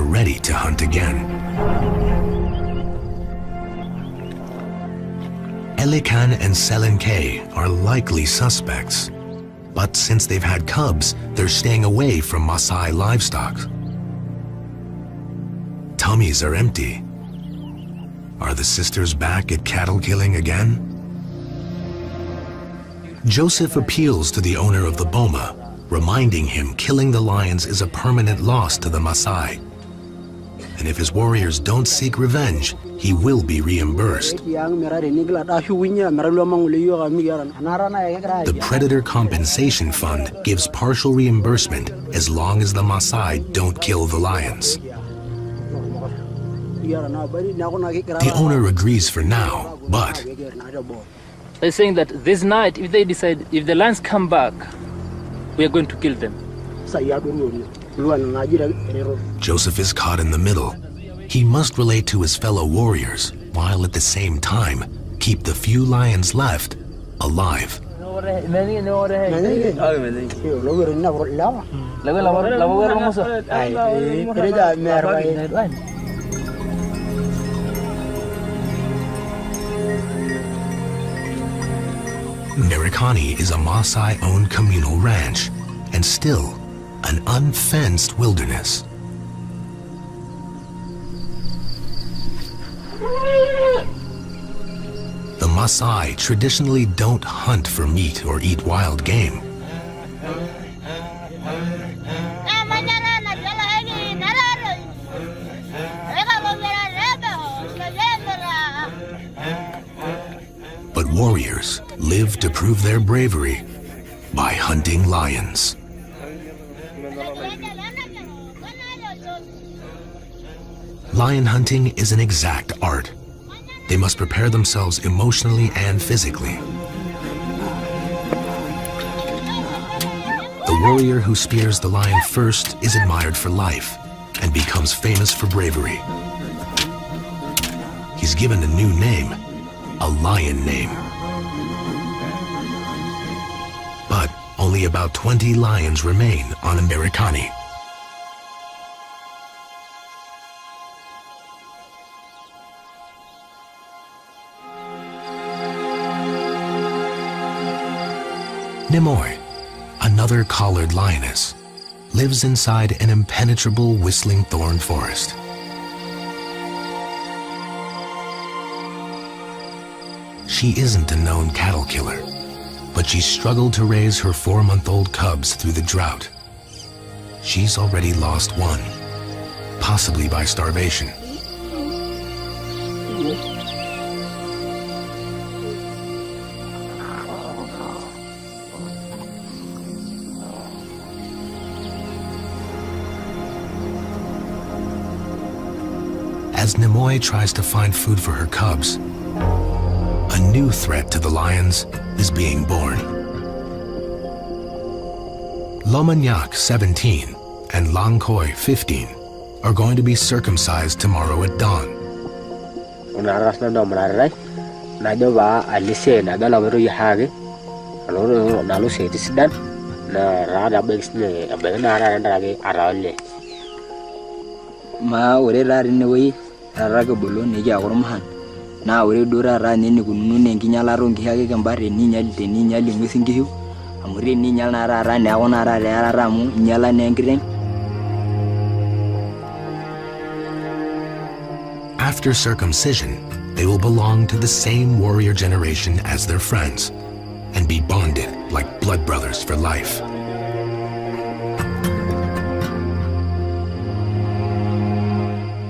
ready to hunt again. Elikan and Selenkei are likely suspects, but since they've had cubs, they're staying away from Maasai livestock. Tummies are empty. Are the sisters back at cattle killing again? Joseph appeals to the owner of the boma, reminding him killing the lions is a permanent loss to the Maasai. And if his warriors don't seek revenge, he will be reimbursed. The Predator Compensation Fund gives partial reimbursement as long as the Maasai don't kill the lions. The owner agrees for now, but they're saying that this night, if they decide, if the lions come back, we are going to kill them. Joseph is caught in the middle. He must relate to his fellow warriors, while at the same time keep the few lions left alive. Merikani is a Maasai-owned communal ranch, and still an unfenced wilderness. The Maasai traditionally don't hunt for meat or eat wild game. But warriors live to prove their bravery by hunting lions. Lion hunting is an exact art. They must prepare themselves emotionally and physically. The warrior who spears the lion first is admired for life and becomes famous for bravery. He's given a new name, a lion name. But only about 20 lions remain on Merikani. Nimoy, another collared lioness, lives inside an impenetrable whistling thorn forest. She isn't a known cattle killer, but she struggled to raise her 4-month-old cubs through the drought. She's already lost one, possibly by starvation. As Nimoy tries to find food for her cubs, a new threat to the lions is being born. Lomanyak, 17, and Langkoi, 15, are going to be circumcised tomorrow at dawn. Na ore dora ra nene kununu ne nginyala rongi hage kambare ni nyali te ni nyali ngusingihu amure ni nyala na ra ne awona ra ra mu nyala ne ngireng. After circumcision, they will belong to the same warrior generation as their friends and be bonded like blood brothers for life.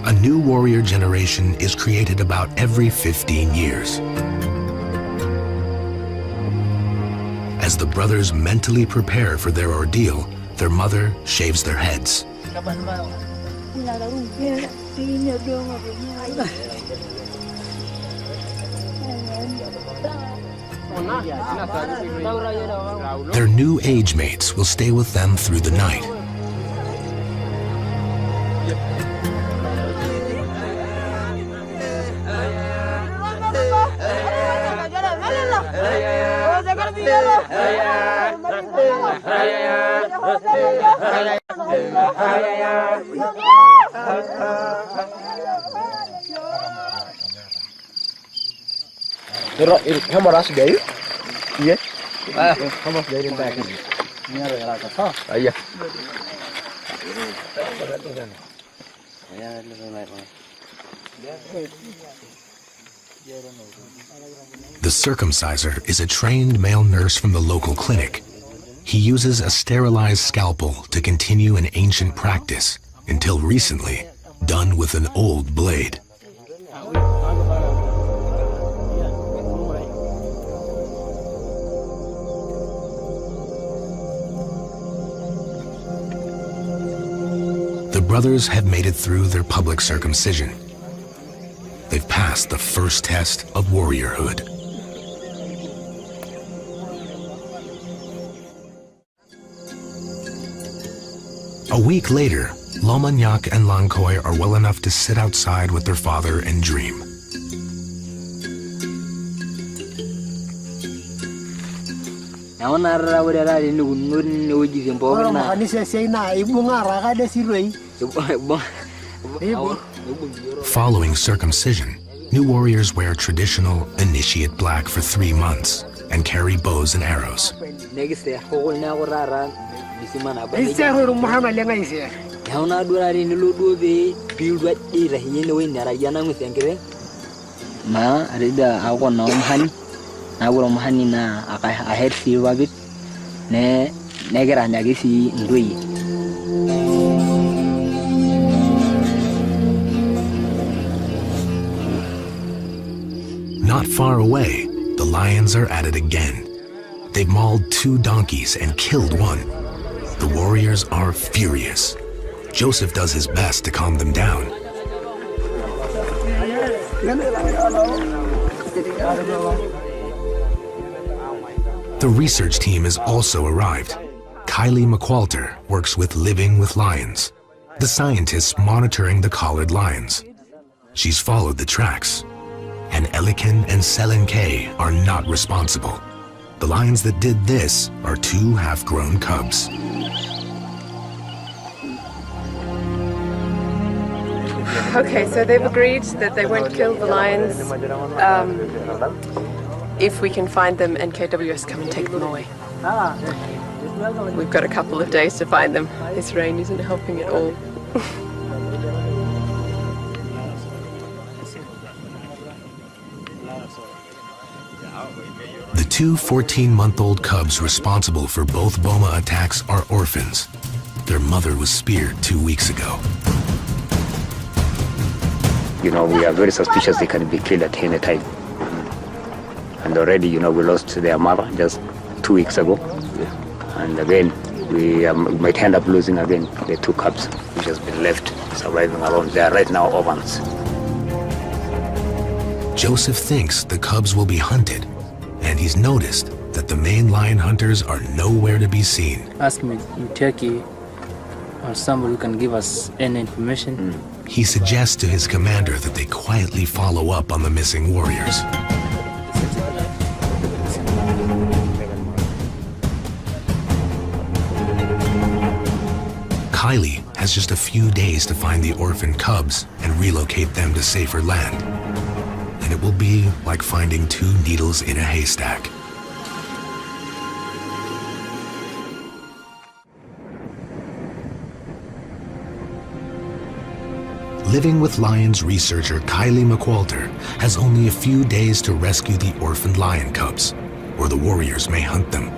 A new warrior generation is created about every 15 years. As the brothers mentally prepare for their ordeal, their mother shaves their heads. Their new age mates will stay with them through the night. The circumciser is a trained male nurse from the local clinic. He uses a sterilized scalpel to continue an ancient practice, until recently, done with an old blade. The brothers have made it through their public circumcision. They've passed the first test of warriorhood. A week later, Lomanyak and Lankoy are well enough to sit outside with their father and dream. Following circumcision, new warriors wear traditional initiate black for 3 months and carry bows and arrows. Not far away, the lions are at it again. They've mauled 2 donkeys and killed 1. The warriors are furious. Joseph does his best to calm them down. The research team has also arrived. Kylie McWalter works with Living with Lions, the scientists monitoring the collared lions. She's followed the tracks, and Elikin and Selenke are not responsible. The lions that did this are 2 half-grown cubs. Okay, so they've agreed that they won't kill the lions if we can find them and KWS come and take them away. We've got a couple of days to find them. This rain isn't helping at all. The 2 14-month-old cubs responsible for both Boma attacks are orphans. Their mother was speared 2 weeks ago. We are very suspicious they can be killed at any time. And already, we lost their mother just 2 weeks ago. And again, we might end up losing again the 2 cubs which has been left surviving alone. They are right now orphans. Joseph thinks the cubs will be hunted, and he's noticed that the main lion hunters are nowhere to be seen. Ask me in Turkey or somebody who can give us any information. He suggests to his commander that they quietly follow up on the missing warriors. Kylie has just a few days to find the orphaned cubs and relocate them to safer land. And it will be like finding 2 needles in a haystack. Living with Lions researcher Kylie McWalter has only a few days to rescue the orphaned lion cubs, or the warriors may hunt them.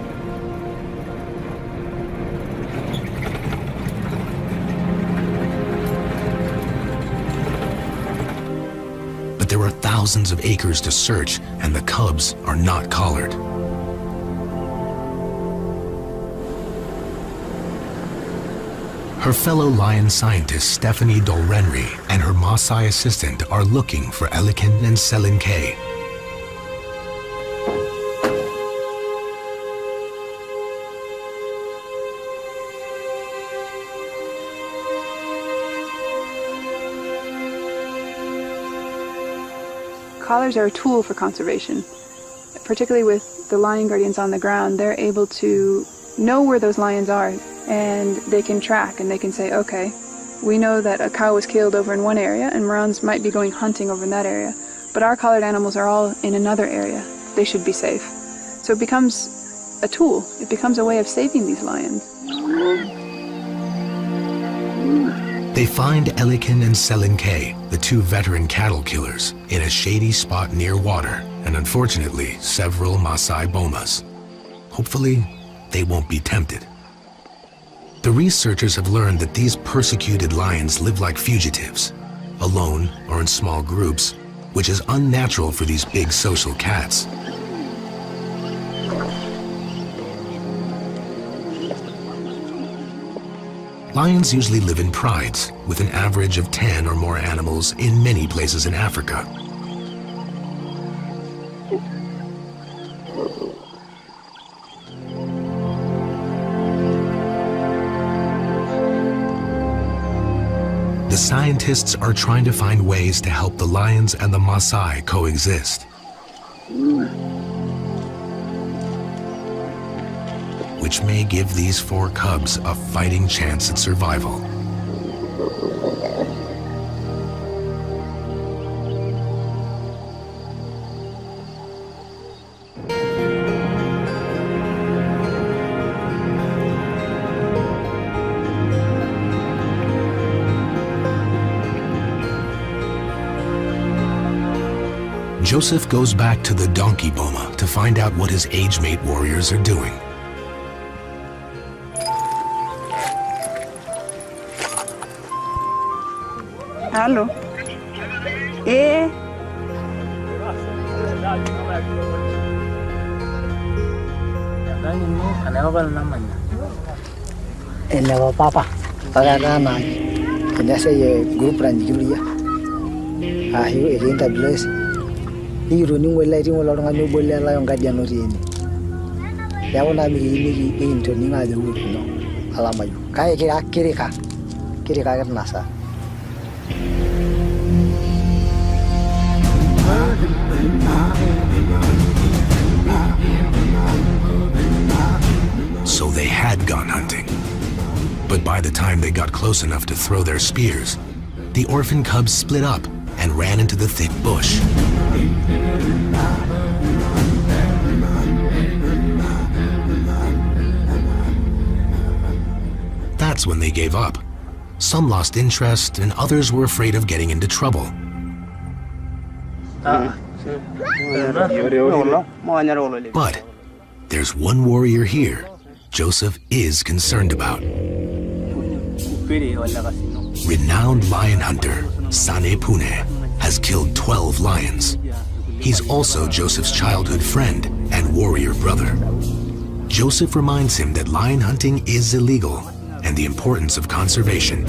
But there are thousands of acres to search, and the cubs are not collared. Her fellow lion scientist Stephanie Dolrenry and her Maasai assistant are looking for Elikin and Selenke. Collars are a tool for conservation, particularly with the lion guardians on the ground. They're able to know where those lions are, and they can track and they can say, okay, We know that a cow was killed over in one area and Morans might be going hunting over in that area, but our collared animals are all in another area. They should be safe. So it becomes a tool. It becomes a way of saving these lions. They find Elikin and Selinke, the two veteran cattle killers, in a shady spot near water and unfortunately several Maasai bomas. Hopefully, they won't be tempted. The researchers have learned that these persecuted lions live like fugitives, alone or in small groups, which is unnatural for these big social cats. Lions usually live in prides, with an average of 10 or more animals in many places in Africa. The scientists are trying to find ways to help the lions and the Maasai coexist. Which may give these 4 cubs a fighting chance at survival. Joseph goes back to the donkey boma to find out what his age-mate warriors are doing. Hello. Eh. Never papa. Pagana. And I say a group and Julia. I hear it in the place. You running well letting along a new bully lion guardian. Yawana be into Nina the wood, no. Alamayu. Kayaka Kirika. Kirika Nasa. So they had gone hunting. But by the time they got close enough to throw their spears, the orphan cubs split up and ran into the thick bush. That's when they gave up. Some lost interest and others were afraid of getting into trouble. But there's one warrior here Joseph is concerned about. Renowned lion hunter Sane Pune has killed 12 lions. He's also Joseph's childhood friend and warrior brother. Joseph reminds him that lion hunting is illegal and the importance of conservation.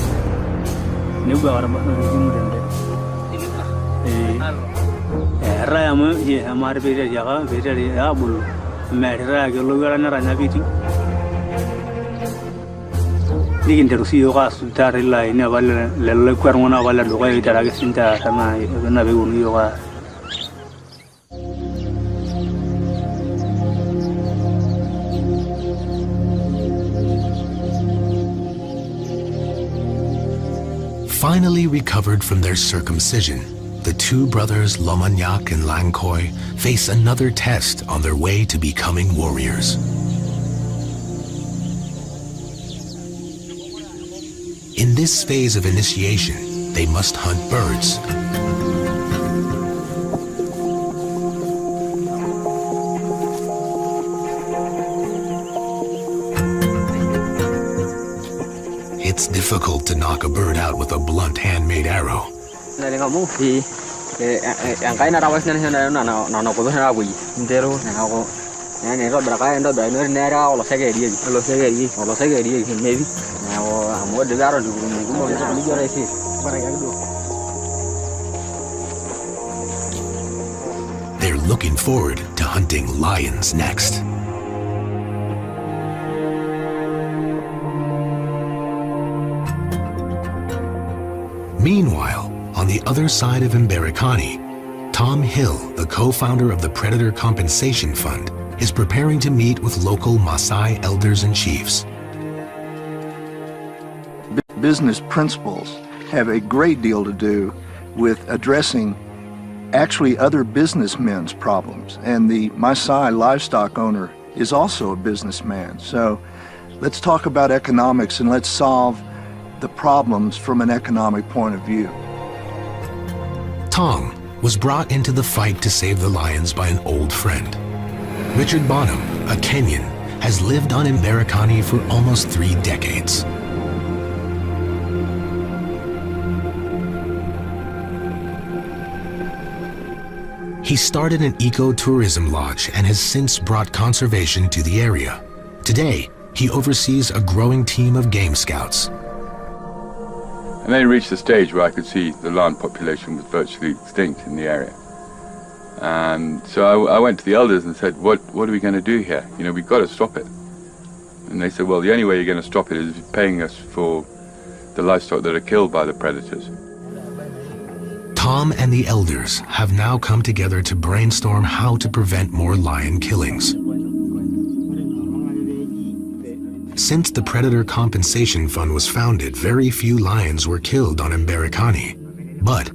Finally recovered from their circumcision, the two brothers Lomagnac and Lankoy face another test on their way to becoming warriors. In this phase of initiation, they must hunt birds. It's difficult to knock a bird out with a blunt handmade arrow. They're looking forward to hunting lions next. Meanwhile, on the other side of Mberikani, Tom Hill, the co-founder of the Predator Compensation Fund, is preparing to meet with local Maasai elders and chiefs. business principles have a great deal to do with addressing actually other businessmen's problems. And the Maasai livestock owner is also a businessman. So let's talk about economics and let's solve the problems from an economic point of view. Tom was brought into the fight to save the lions by an old friend. Richard Bonham, a Kenyan, has lived on Mberekani for almost 3 decades. He started an ecotourism lodge and has since brought conservation to the area. Today, he oversees a growing team of game scouts. And then it reached a stage where I could see the lion population was virtually extinct in the area. And so I went to the elders and said, what are we going to do here? You know, we've got to stop it. And they said, well, the only way you're going to stop it is paying us for the livestock that are killed by the predators. Tom and the elders have now come together to brainstorm how to prevent more lion killings. Since the Predator Compensation Fund was founded, very few lions were killed on Mberekani. But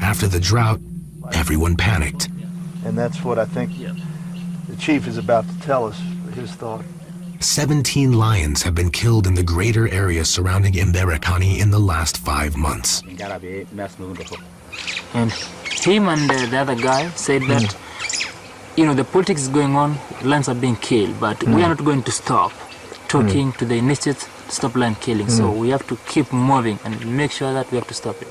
after the drought, everyone panicked. And that's what I think the chief is about to tell us, his thought. 17 lions have been killed in the greater area surrounding Mberekani in the last 5 months. And him and the other guy said that, you know, the politics is going on, lions are being killed, but we are not going to stop talking to the initiative to stop lion killing. So we have to keep moving and make sure that we have to stop it.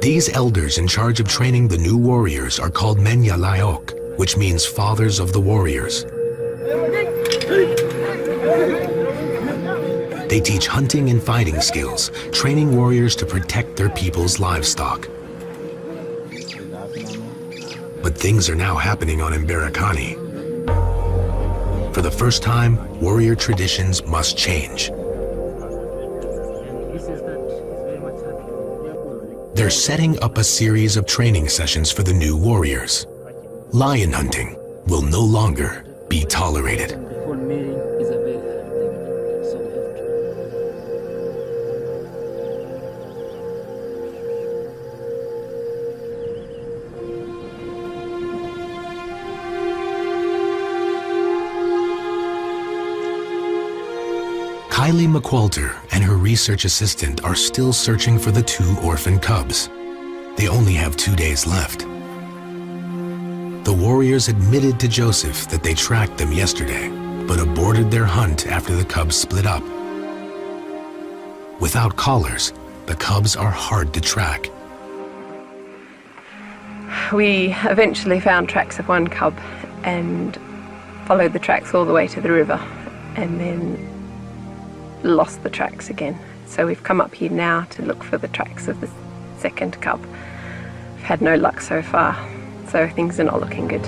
These elders in charge of training the new warriors are called Menya Layok, which means fathers of the warriors. They teach hunting and fighting skills, training warriors to protect their people's livestock. But things are now happening on Mberekani. For the first time, warrior traditions must change. They're setting up a series of training sessions for the new warriors. Lion hunting will no longer be tolerated. Kylie McQualter and her research assistant are still searching for the 2 orphan cubs. They only have 2 days left. The warriors admitted to Joseph that they tracked them yesterday, but aborted their hunt after the cubs split up. Without collars, the cubs are hard to track. We eventually found tracks of one cub and followed the tracks all the way to the river and then lost the tracks again. So we've come up here now to look for the tracks of the second cub. We've had no luck so far, so things are not looking good.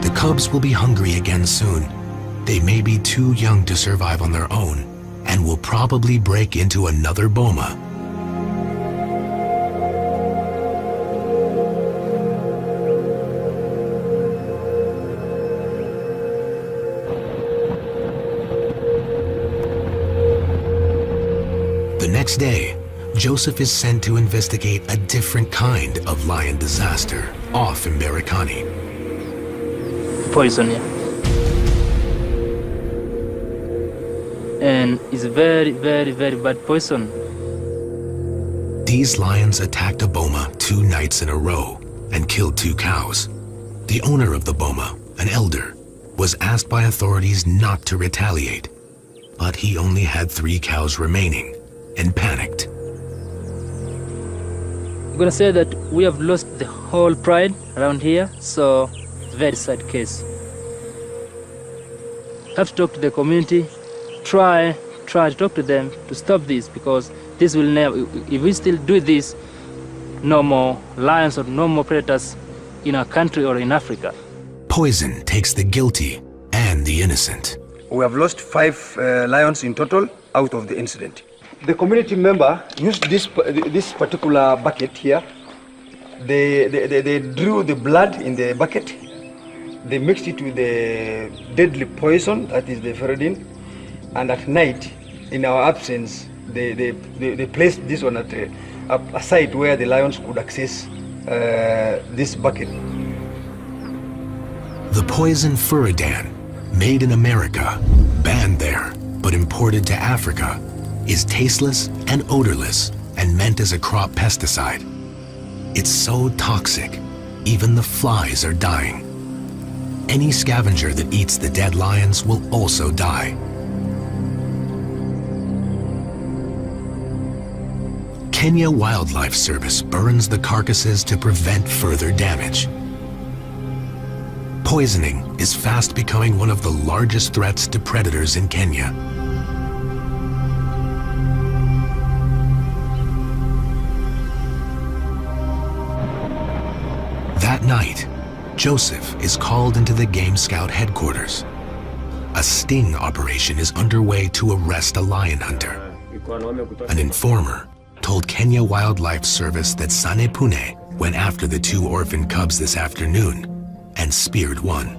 The cubs will be hungry again soon. They may be too young to survive on their own and will probably break into another boma. The next day, Joseph is sent to investigate a different kind of lion disaster off Mberekani. Poison, yeah. And it's very, very, very bad poison. These lions attacked a boma 2 nights in a row and killed 2 cows. The owner of the boma, an elder, was asked by authorities not to retaliate, but he only had 3 cows remaining and panicked. I'm gonna say that we have lost the whole pride around here, so it's a very sad case. Have to talk to the community, try to talk to them to stop this, because this will never, if we still do this, no more lions or no more predators in our country or in Africa. Poison takes the guilty and the innocent. We have lost 5 lions in total out of the incident. The community member used this particular bucket here. They drew the blood in the bucket. They mixed it with the deadly poison, that is the ferrodin, and at night, in our absence, they placed this one at a site where the lions could access this bucket. The poison Furadan, made in America, banned there, but imported to Africa, is tasteless and odorless and meant as a crop pesticide. It's so toxic, even the flies are dying. Any scavenger that eats the dead lions will also die. Kenya Wildlife Service burns the carcasses to prevent further damage. Poisoning is fast becoming one of the largest threats to predators in Kenya. That night, Joseph is called into the Game Scout headquarters. A sting operation is underway to arrest a lion hunter. An informer told Kenya Wildlife Service that Sane Pune went after the 2 orphan cubs this afternoon and speared one.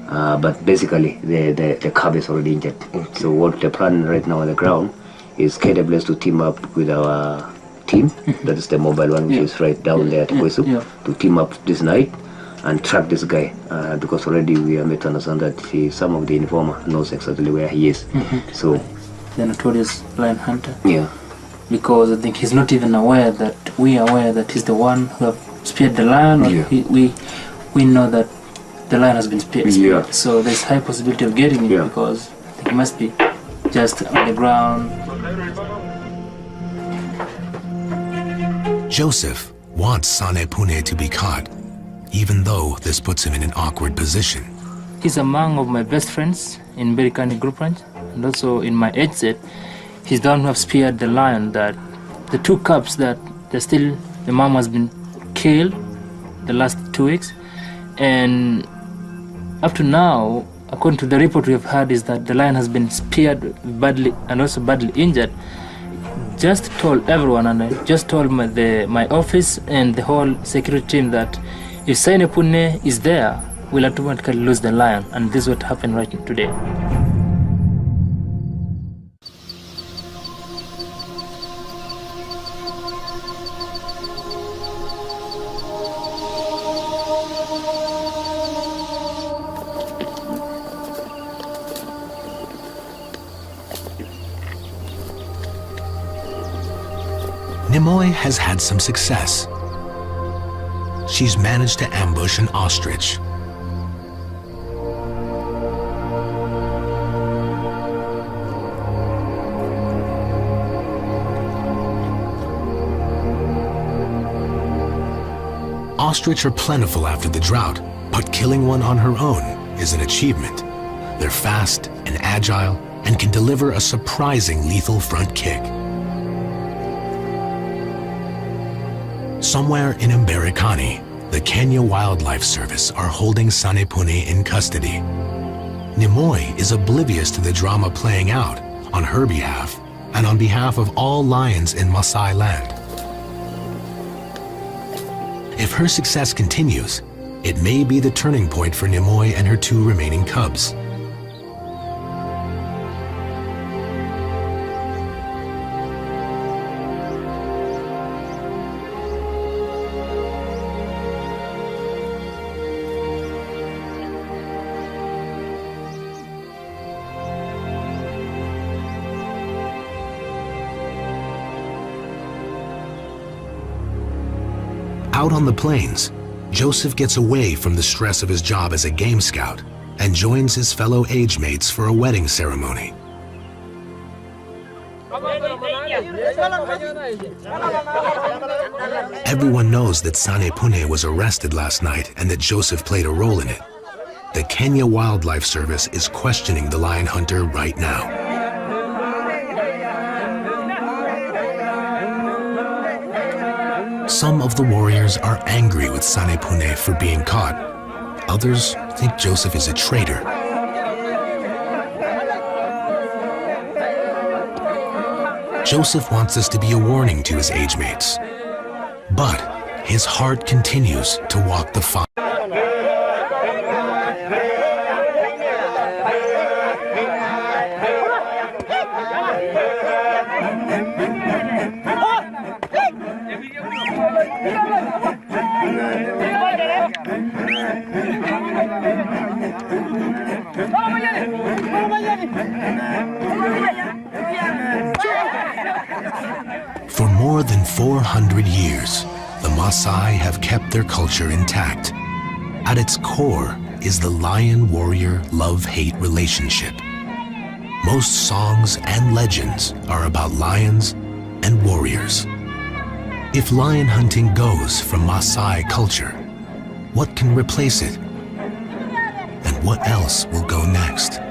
But basically, the cub is already injured. So what the plan right now on the ground is KWS to team up with our team, that is the mobile one, which is right down there at Kwesu, to team up this night and track this guy, because already we are made to understand that some of the informer knows exactly where he is. So the notorious lion hunter. Yeah. Because I think he's not even aware that we are aware that he's the one who have speared the lion, or we know that the lion has been speared. So there's high possibility of getting him because he must be just on the ground. Joseph wants Sane Pune to be caught, even though this puts him in an awkward position. He's among of my best friends in Berikani Group Ranch, and also in my age set. He's the one who have speared the lion, that the 2 cubs that the mom has been killed the last 2 weeks. And up to now, according to the report we have had, is that the lion has been speared badly and also badly injured. Just told everyone, and I just told my office and the whole security team that if Sane Pune is there, we'll automatically lose the lion. And this is what happened right today. Nimoy has had some success. She's managed to ambush an ostrich. Ostrich are plentiful after the drought, but killing one on her own is an achievement. They're fast and agile and can deliver a surprising lethal front kick. Somewhere in Mberikani, the Kenya Wildlife Service are holding Sane Pune in custody. Nimoy is oblivious to the drama playing out on her behalf and on behalf of all lions in Maasai land. If her success continues, it may be the turning point for Nimoy and her 2 remaining cubs. Out on the plains, Joseph gets away from the stress of his job as a game scout and joins his fellow age mates for a wedding ceremony. Everyone knows that Sane Pune was arrested last night and that Joseph played a role in it. The Kenya Wildlife Service is questioning the lion hunter right now. Some of the warriors are angry with Sane Pune for being caught. Others think Joseph is a traitor. Joseph wants this to be a warning to his age mates. But his heart continues to walk the fine. For more than 400 years, the Maasai have kept their culture intact. At its core is the lion-warrior love-hate relationship. Most songs and legends are about lions and warriors. If lion hunting goes from Maasai culture, what can replace it? And what else will go next?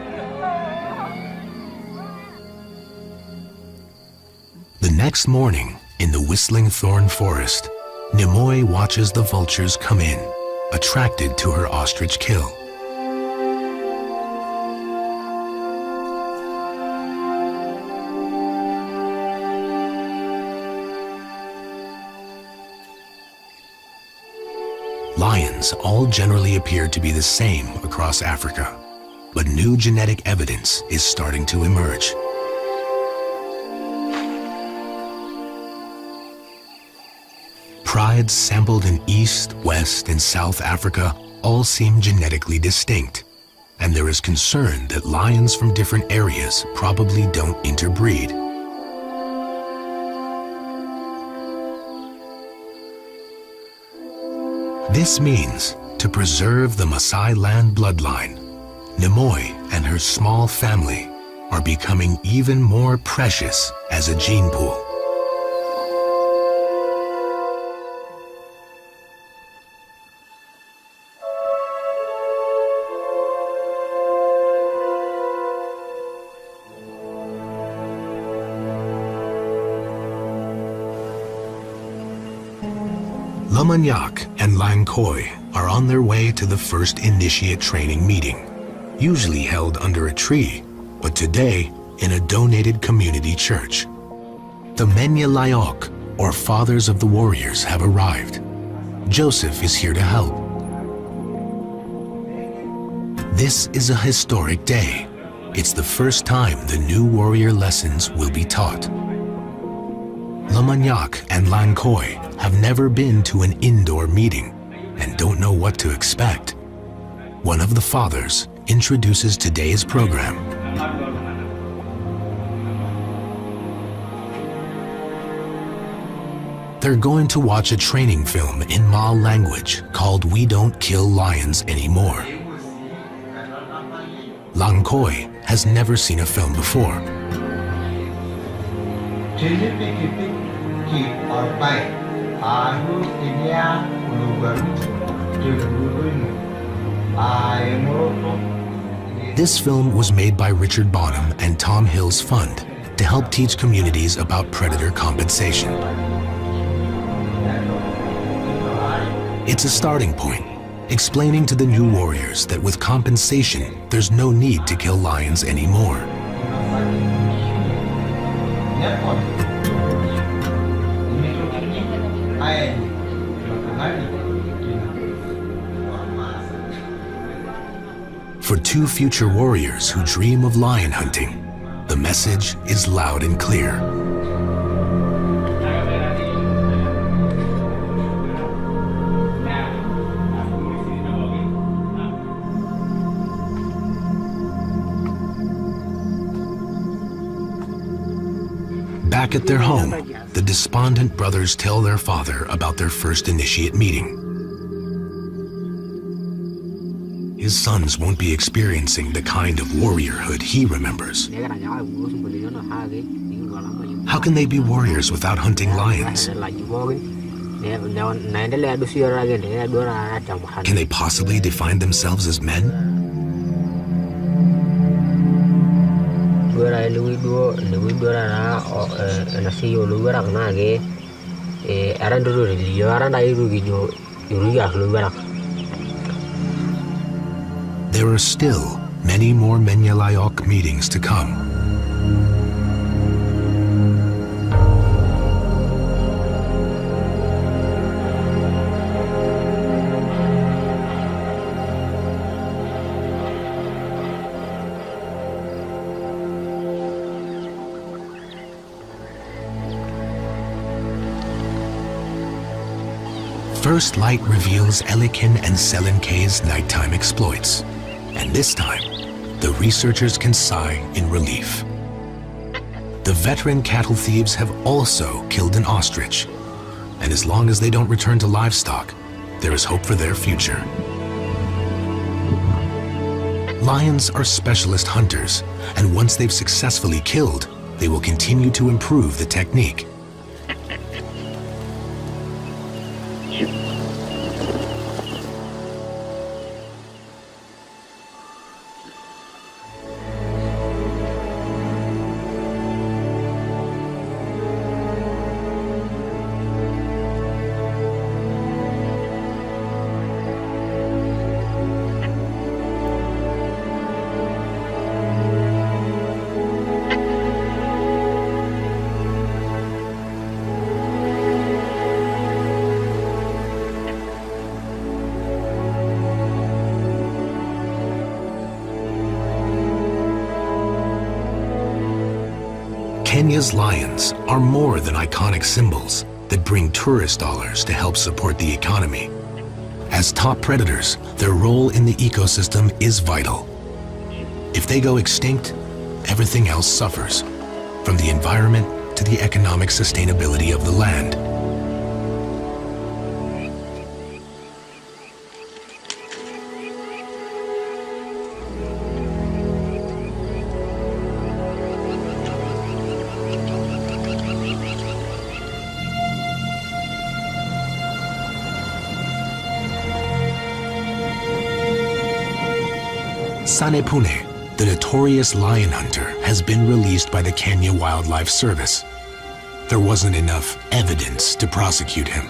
The next morning, in the whistling thorn forest, Nimoy watches the vultures come in, attracted to her ostrich kill. Lions all generally appear to be the same across Africa, but new genetic evidence is starting to emerge. Prides sampled in East, West, and South Africa all seem genetically distinct, and there is concern that lions from different areas probably don't interbreed. This means, to preserve the Maasai land bloodline, Nimoy and her small family are becoming even more precious as a gene pool. Lamanyak and Lankoi are on their way to the first initiate training meeting, usually held under a tree, but today in a donated community church. The Menya Layok, or Fathers of the Warriors, have arrived. Joseph is here to help. This is a historic day. It's the first time the new warrior lessons will be taught. Lamanyak and Lankoi have never been to an indoor meeting and don't know what to expect. One of the fathers introduces today's program. They're going to watch a training film in Ma language called We Don't Kill Lions Anymore. Lankoi has never seen a film before. This film was made by Richard Bonham and Tom Hill's Fund to help teach communities about predator compensation. It's a starting point, explaining to the new warriors that with compensation, there's no need to kill lions anymore. For two future warriors who dream of lion hunting, the message is loud and clear. Back at their home, the despondent brothers tell their father about their first initiate meeting. His sons won't be experiencing the kind of warriorhood he remembers. How can they be warriors without hunting lions? Can they possibly define themselves as men? There are still many more Menya Layok meetings to come. first light reveals Elikin and Selenkei's nighttime exploits. And this time, the researchers can sigh in relief. The veteran cattle thieves have also killed an ostrich. And as long as they don't return to livestock, there is hope for their future. Lions are specialist hunters, and once they've successfully killed, they will continue to improve the technique. Kenya's lions are more than iconic symbols that bring tourist dollars to help support the economy. As top predators, their role in the ecosystem is vital. If they go extinct, everything else suffers, from the environment to the economic sustainability of the land. Sanepune, the notorious lion hunter, has been released by the Kenya Wildlife Service. There wasn't enough evidence to prosecute him.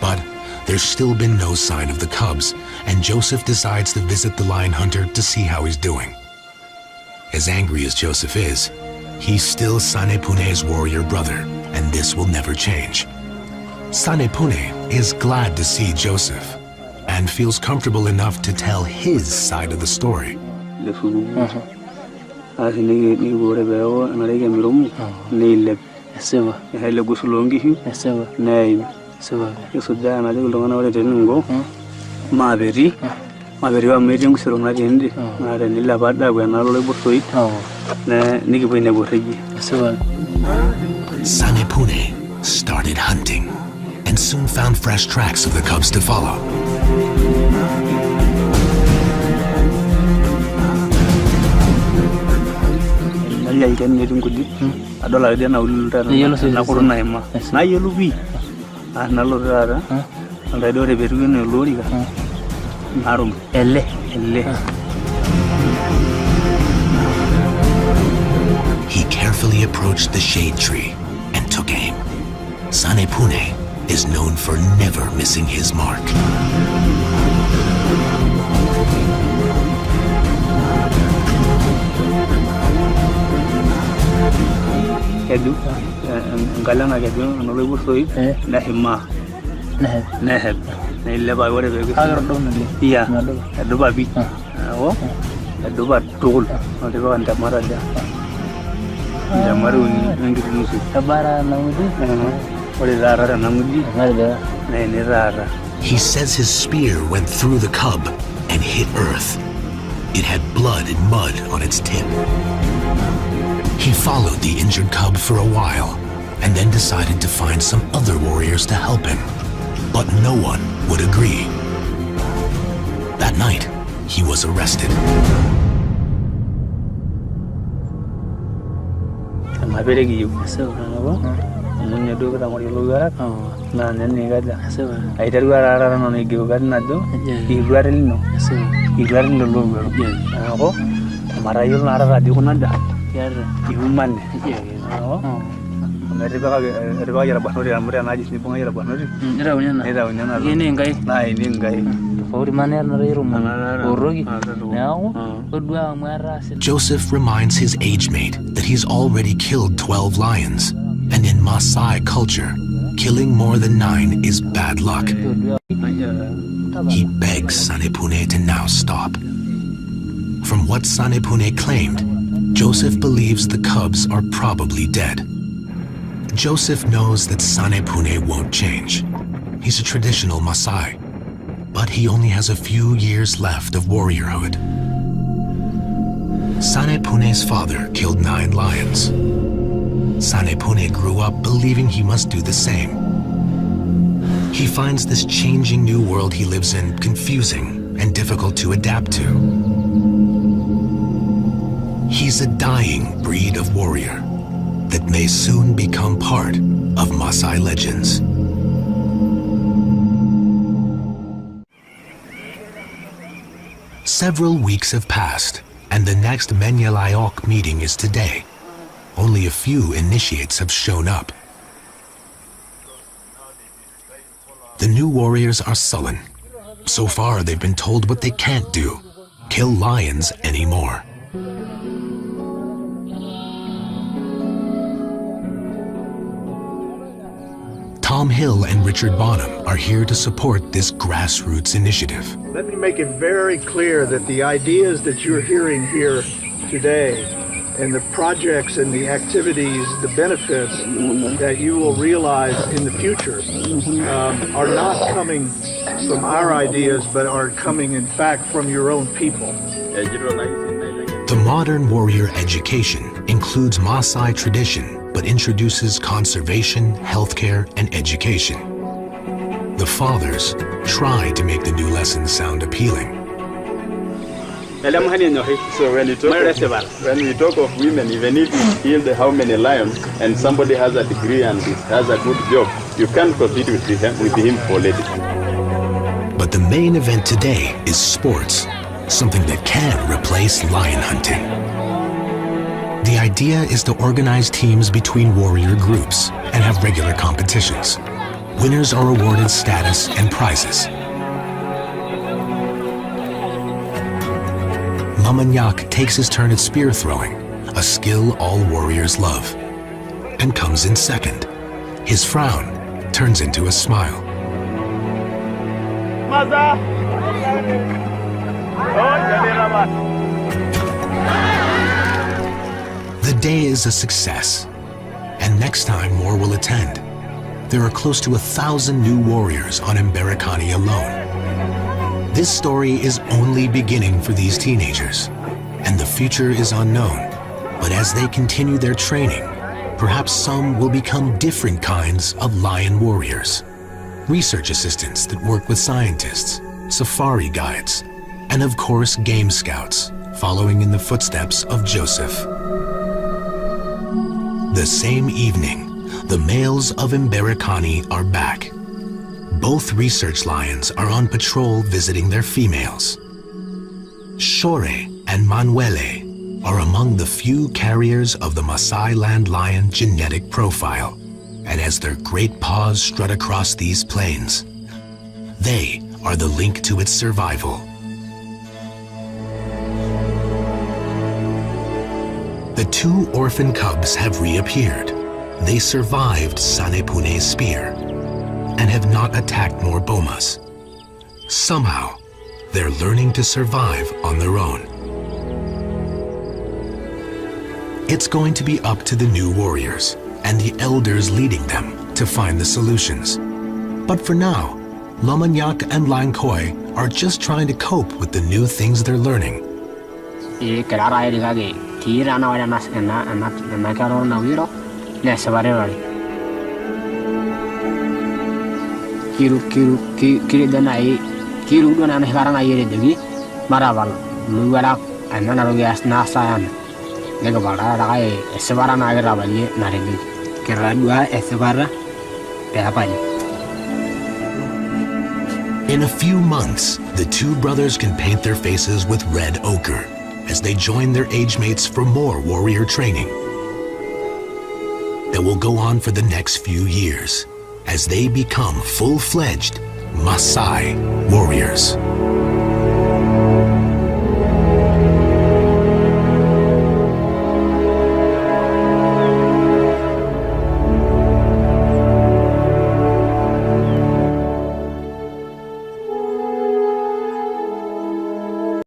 But there's still been no sign of the cubs, and Joseph decides to visit the lion hunter to see how he's doing. As angry as Joseph is, he's still Sanepune's warrior brother, and this will never change. Sanepune is glad to see Joseph, and feels comfortable enough to tell his side of the story. Sanepune started hunting and soon found fresh tracks of the cubs to follow. He carefully approached the shade tree and took aim. Sanepune is known for never missing his mark. He says his spear went through the cub and hit earth. It had blood and mud on its tip. He followed the injured cub for a while and then decided to find some other warriors to help him. But no one would agree. That night, he was arrested. Joseph reminds his age mate that he's already killed 12 lions, and in Maasai culture, killing more than 9 is bad luck. He begs Sanepune to now stop. From what Sanepune claimed, Joseph believes the cubs are probably dead. Joseph knows that Sanepune won't change. He's a traditional Maasai, but he only has a few years left of warriorhood. Sanepune's father killed 9 lions. Sanepune grew up believing he must do the same. He finds this changing new world he lives in confusing and difficult to adapt to. He's a dying breed of warrior that may soon become part of Maasai legends. Several weeks have passed, and the next Menyalayok meeting is today. Only a few initiates have shown up. The new warriors are sullen. So far, they've been told what they can't do: kill lions anymore. Tom Hill and Richard Bonham are here to support this grassroots initiative. Let me make it very clear that the ideas that you're hearing here today and the projects and the activities, the benefits that you will realize in the future are not coming from our ideas, but are coming, in fact, from your own people. The modern warrior education includes Maasai tradition, but introduces conservation, healthcare, and education. The fathers try to make the new lessons sound appealing. So when we talk of women, even if you kill how many lions and somebody has a degree and has a good job, you can't compete with him for ladies. But the main event today is sports, something that can replace lion hunting. The idea is to organize teams between warrior groups and have regular competitions. Winners are awarded status and prizes. Lamanyak takes his turn at spear throwing, a skill all warriors love, and comes in second. His frown turns into a smile. The day is a success, and next time more will attend. There are close to 1,000 new warriors on Mberikani alone. This story is only beginning for these teenagers, and the future is unknown. But as they continue their training, perhaps some will become different kinds of lion warriors. Research assistants that work with scientists, safari guides, and of course game scouts, following in the footsteps of Joseph. The same evening, the males of Mberikani are back. Both research lions are on patrol visiting their females. Shore and Manuele are among the few carriers of the Maasai land lion genetic profile, and as their great paws strut across these plains, they are the link to its survival. The 2 orphan cubs have reappeared. They survived Sanepune's spear and have not attacked more bomas. Somehow, they're learning to survive on their own. It's going to be up to the new warriors and the elders leading them to find the solutions. But for now, Lamanyak and Lankoi are just trying to cope with the new things they're learning. In a few months, the 2 brothers can paint their faces with red ochre as they join their age mates for more warrior training that will go on for the next few years as they become full-fledged Maasai warriors.